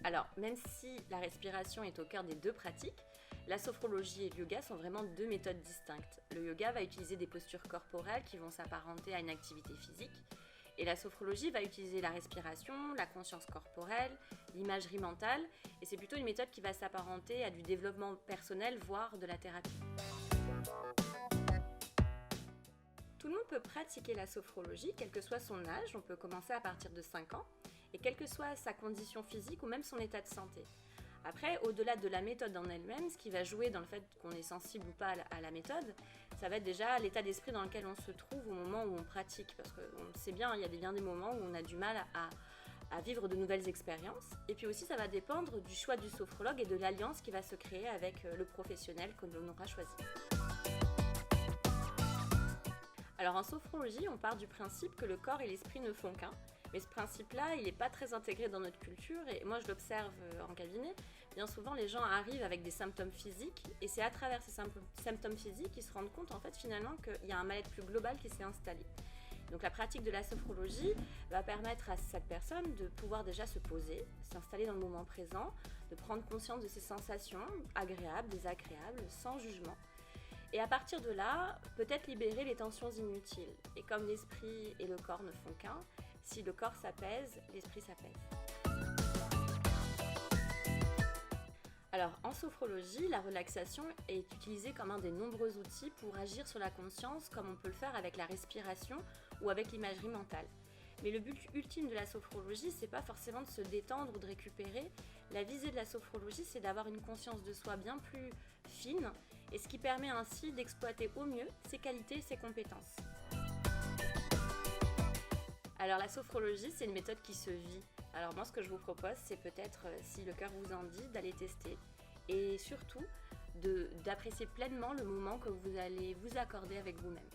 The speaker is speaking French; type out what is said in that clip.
Alors, même si la respiration est au cœur des deux pratiques, la sophrologie et le yoga sont vraiment deux méthodes distinctes. Le yoga va utiliser des postures corporelles qui vont s'apparenter à une activité physique, et la sophrologie va utiliser la respiration, la conscience corporelle, l'imagerie mentale, et c'est plutôt une méthode qui va s'apparenter à du développement personnel, voire de la thérapie. Tout le monde peut pratiquer la sophrologie, quel que soit son âge, on peut commencer à partir de 5 ans, et quelle que soit sa condition physique ou même son état de santé. Après, au-delà de la méthode en elle-même, ce qui va jouer dans le fait qu'on est sensible ou pas à la méthode, ça va être déjà l'état d'esprit dans lequel on se trouve au moment où on pratique, parce qu'on sait bien, il y a bien des moments où on a du mal à vivre de nouvelles expériences, et puis aussi ça va dépendre du choix du sophrologue et de l'alliance qui va se créer avec le professionnel que l'on aura choisi. Alors en sophrologie, on part du principe que le corps et l'esprit ne font qu'un. Mais ce principe-là, il n'est pas très intégré dans notre culture et moi je l'observe en cabinet. Bien souvent, les gens arrivent avec des symptômes physiques et c'est à travers ces symptômes physiques qu'ils se rendent compte en fait finalement qu'il y a un mal-être plus global qui s'est installé. Donc la pratique de la sophrologie va permettre à cette personne de pouvoir déjà se poser, s'installer dans le moment présent, de prendre conscience de ses sensations agréables, désagréables, sans jugement. Et à partir de là, peut-être libérer les tensions inutiles. Et comme l'esprit et le corps ne font qu'un, si le corps s'apaise, l'esprit s'apaise. Alors en sophrologie, la relaxation est utilisée comme un des nombreux outils pour agir sur la conscience comme on peut le faire avec la respiration ou avec l'imagerie mentale. Mais le but ultime de la sophrologie, c'est pas forcément de se détendre ou de récupérer. La visée de la sophrologie, c'est d'avoir une conscience de soi bien plus fine et ce qui permet ainsi d'exploiter au mieux ses qualités et ses compétences. Alors la sophrologie, c'est une méthode qui se vit. Alors moi, ce que je vous propose, c'est peut-être, si le cœur vous en dit, d'aller tester et surtout d'apprécier pleinement le moment que vous allez vous accorder avec vous-même.